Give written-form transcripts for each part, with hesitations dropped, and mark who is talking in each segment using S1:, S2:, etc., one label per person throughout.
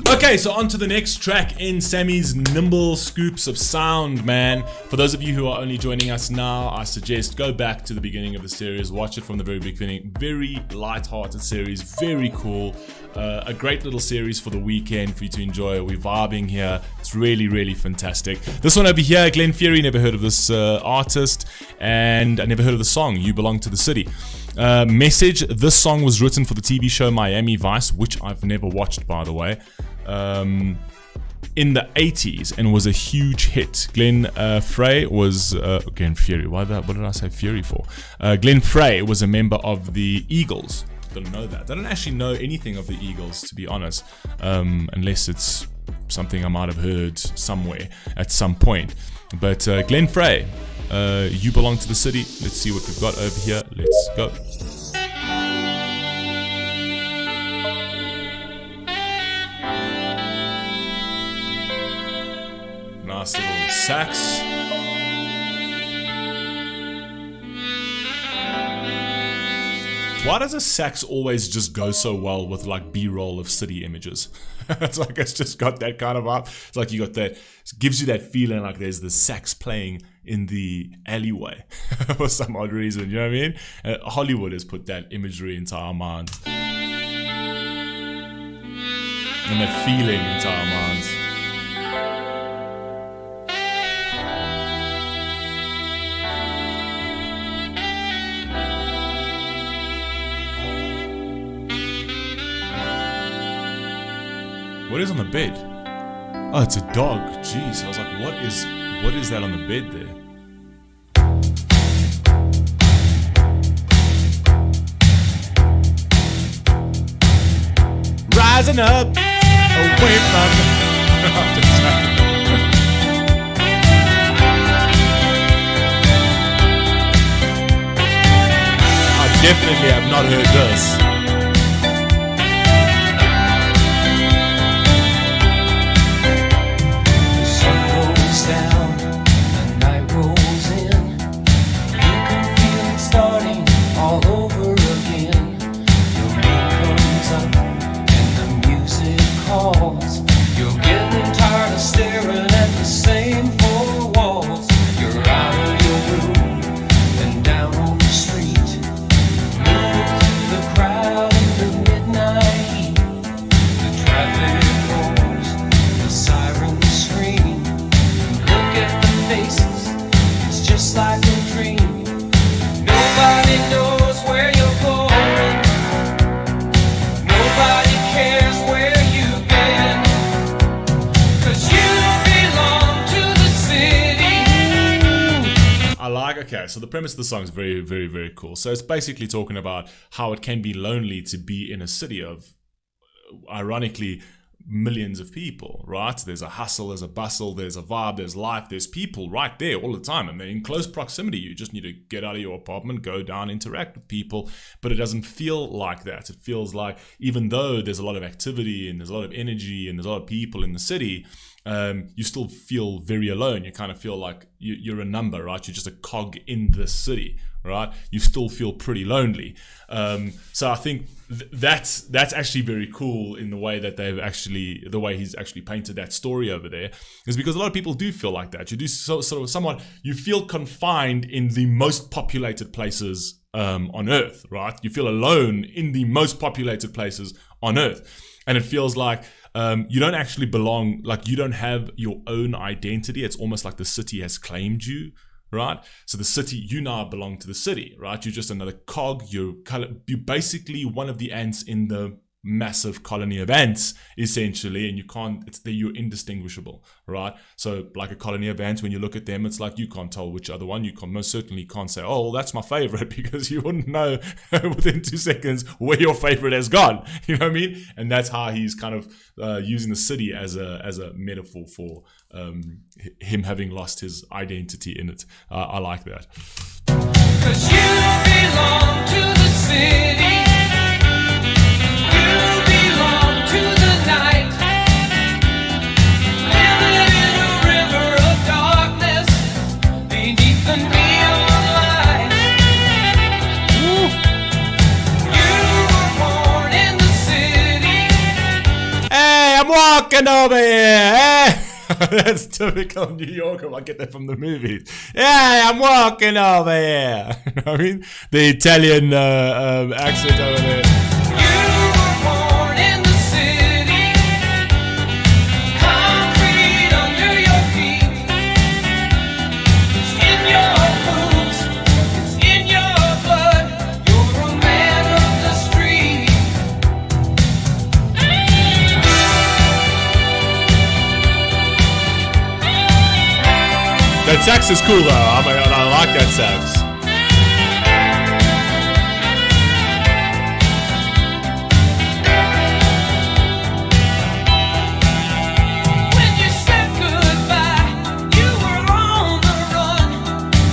S1: Okay, so on to the next track in Sammy's nimble scoops of sound, man. For those of you who are only joining us now, I suggest go back to the beginning of the series, watch it from the very beginning. Very light-hearted series, very cool. A great little series for the weekend for you to enjoy. We're vibing here. It's really, really fantastic. This one over here, Glenn Fury, never heard of this artist, and I never heard of the song, You Belong to the City. Message, this song was written for the TV show Miami Vice, which I've never watched, by the way, in the 80s, and was a huge hit. Glenn Frey was Glenn Fury. What did I say Fury for? Glenn Frey was a member of the Eagles. Don't know that. I don't actually know anything of the Eagles, to be honest, unless it's something I might have heard somewhere at some point. But Glenn Frey, You Belong to the City. Let's see what we've got over here. Let's go. Nice little sax. Why does a sax always just go so well with like B-roll of city images? It's like it's just got that kind of vibe. It's like you got that, it gives you that feeling like there's the sax playing in the alleyway for some odd reason, you know what I mean? Hollywood has put that imagery into our minds. And that feeling into our minds. What is on the bed? Oh, it's a dog. Jeez, I was like, what is that on the bed there? Rising up, away from I definitely have not heard this. Okay, so the premise of the song is very, very, very cool. So it's basically talking about how it can be lonely to be in a city of, ironically, millions of people, right? There's a hustle, there's a bustle, there's a vibe, there's life, there's people right there all the time, and they're in close proximity. You just need to get out of your apartment, go down, interact with people, but it doesn't feel like that. It feels like even though there's a lot of activity and there's a lot of energy and there's a lot of people in the city, you still feel very alone. You kind of feel like you're a number, right? You're just a cog in the city, right? You still feel pretty lonely. So I think that's actually very cool in the way that the way he's actually painted that story over there, is because a lot of people do feel like that. You do sort of somewhat, you feel confined in the most populated places on Earth, right? You feel alone in the most populated places on Earth. And it feels like you don't actually belong, like you don't have your own identity. It's almost like the city has claimed you, right? So the city, you now belong to the city, right? You're just another cog. You're basically one of the ants in the massive colony of ants, essentially, and you're indistinguishable, right? So like a colony of ants, when you look at them, it's like you can't tell which other one. You most certainly can't say, oh, well, that's my favorite, because you wouldn't know within 2 seconds where your favorite has gone. You know what I mean? And that's how he's kind of using the city as a metaphor for him having lost his identity in it. I like that.
S2: 'Cause you belong to the city.
S1: I'm walking over here. Hey! That's typical New Yorker. I get that from the movies. Yeah, I'm walking over here. You know what I mean? The Italian accent over there.
S2: You were born in the city, concrete under your feet. It's in your bones, it's in your blood. You're a man of the street.
S1: That sax is cool though. I like that sax.
S2: When you said goodbye, you were on the run,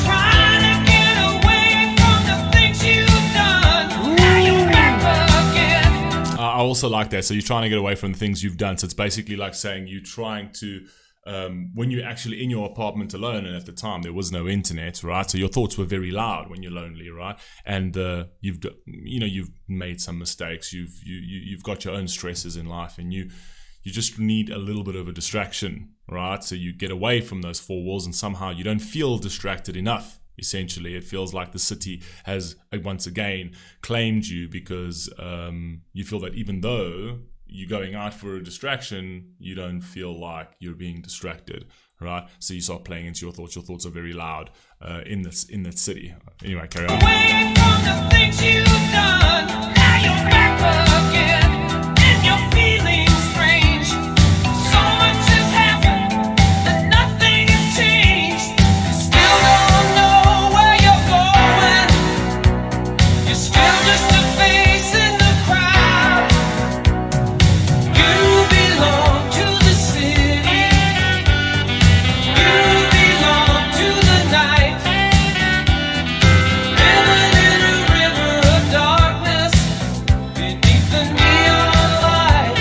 S2: trying to get away from the things you've done. Now you're back again.
S1: I also like that. So you're trying to get away from the things you've done. So it's basically like saying you're trying to, when you're actually in your apartment alone, and at the time there was no internet, right? So your thoughts were very loud when you're lonely, right? And you've made some mistakes. You've got your own stresses in life, and you just need a little bit of a distraction, right? So you get away from those four walls, and somehow you don't feel distracted enough. Essentially, it feels like the city has once again claimed you because you feel that even though you're going out for a distraction, you don't feel like you're being distracted, right? So you start playing into your thoughts. Your thoughts are very loud in that city. Anyway, carry on.
S2: Away from the things you've done. Now you're back again, and you're feeling strange. So much has happened, and nothing has changed. You still don't know where you're going. You're still just a face in the crowd. You belong to the city. You belong to the night. Living in a river of darkness beneath the neon light.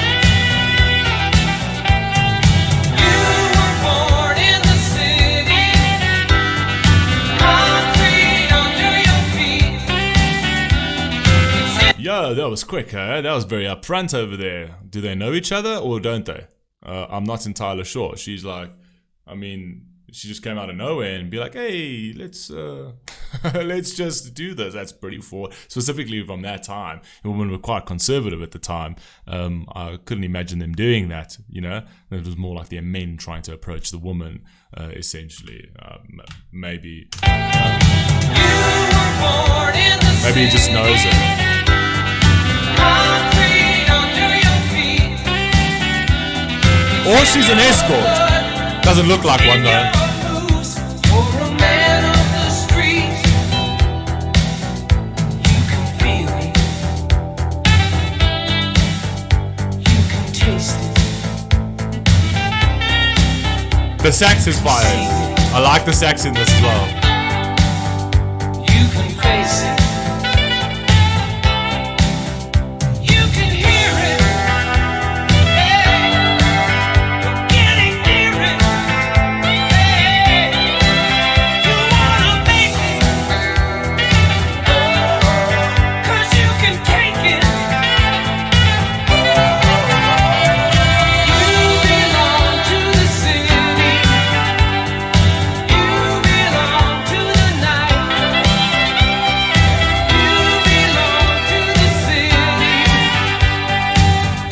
S2: You were born in the city, concrete under your feet. It's in
S1: Yo, that was quick, huh? That was very upfront over there. Do they know each other or don't they? I'm not entirely sure. She's like, she just came out of nowhere and be like, hey, let's let's just do this. That's pretty forward. Specifically from that time. Women were quite conservative at the time. I couldn't imagine them doing that, you know? It was more like they're men trying to approach the woman, essentially. Maybe
S2: born in the
S1: maybe he just knows it.
S2: concrete under your feet.
S1: Or she's an escort. Doesn't look like one though.
S2: Moves for a man of the street. You can feel it. You can taste it.
S1: The sax is fire. I like the sax in this as well.
S2: You can face it. You can hear it. Hey, you're getting near it. Hey, you wanna make it. 'Cause you can take it. You belong to the city. You belong to the night. You belong to the city.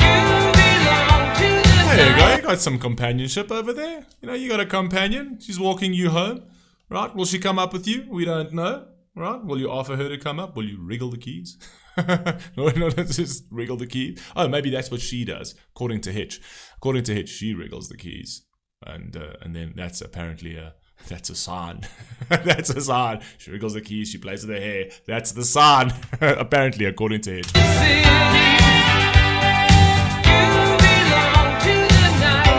S2: You belong to the
S1: There you go.
S2: night.
S1: You got some companionship over there. You know, you got a companion. She's walking you home, right? Will she come up with you? We don't know, right? Will you offer her to come up? Will you wriggle the keys? No, let's just wriggle the keys. Oh, maybe that's what she does, according to Hitch. According to Hitch, she wriggles the keys, and then that's apparently that's a sign. That's a sign. She wriggles the keys. She plays with her hair. That's the sign. Apparently, according to Hitch.
S2: City. You belong to the night.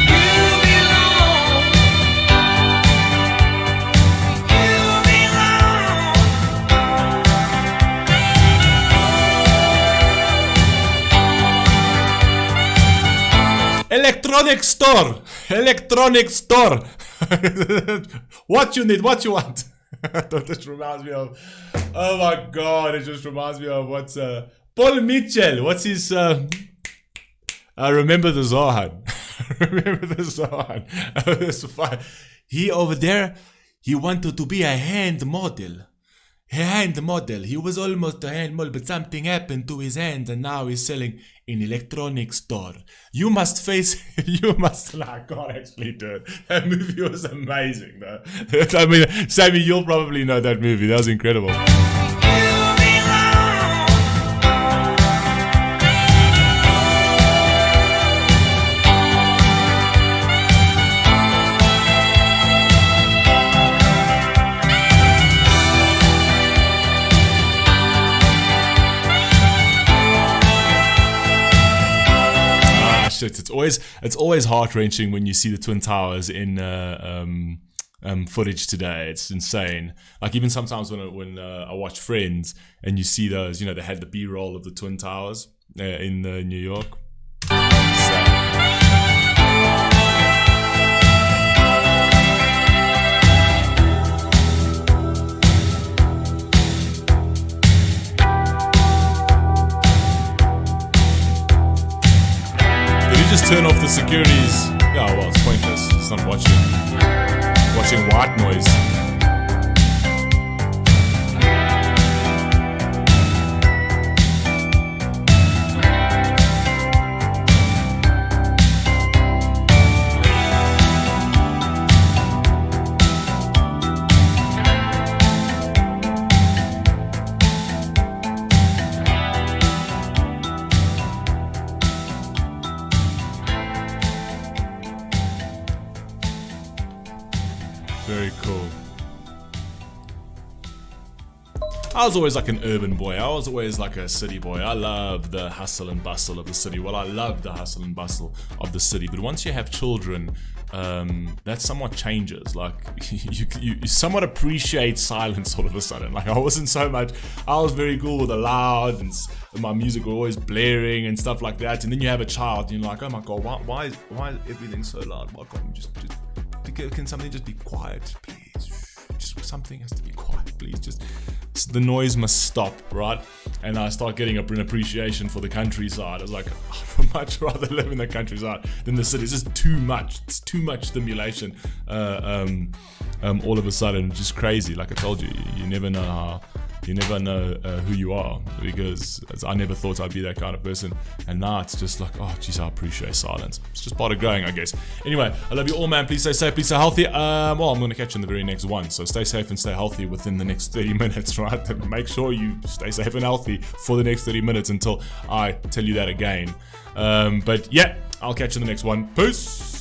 S2: You belong. You belong.
S1: Electronic store. Electronic store. What you need, what you want. This reminds me of, oh my god, it just reminds me of what's Paul Mitchell. What's his I remember the Zohan. Remember the Zohan. That's fine. He over there, he wanted to be a hand model. A hand model. He was almost a hand model, but something happened to his hands, and now he's selling in electronics store. You must face. You must. I can't actually do it. That movie was amazing, though. I mean, Sammy, you'll probably know that movie. That was incredible. It's always heart-wrenching when you see the Twin Towers in footage today. It's insane. Like even sometimes when I watch Friends and you see those, they had the B-roll of the Twin Towers in New York. Just turn off the securities. Yeah, well, it's pointless. It's not watching white noise. Very cool. I was always like an urban boy. I was always like a city boy. I love the hustle and bustle of the city. Well, I love the hustle and bustle of the city. But once you have children, that somewhat changes. Like you somewhat appreciate silence all of a sudden. Like I wasn't so much. I was very cool with the loud and my music was always blaring and stuff like that. And then you have a child, and you're like, oh my god, why is everything so loud? Why can't you just can something just be quiet, please? Just something has to be quiet, please. Just the noise must stop, right? And I start getting an appreciation for the countryside. I was like, I'd much rather live in the countryside than the city. It's just too much. It's too much stimulation. All of a sudden, just crazy. Like I told you, you never know who you are, because I never thought I'd be that kind of person, and now it's just like, oh geez, I appreciate silence. It's just part of growing, I guess. Anyway, I love you all, man. Please stay safe, please stay healthy. Well, I'm going to catch you in the very next one, so stay safe and stay healthy within the next 30 minutes, right? Make sure you stay safe and healthy for the next 30 minutes until I tell you that again. But yeah, I'll catch you in the next one. Peace.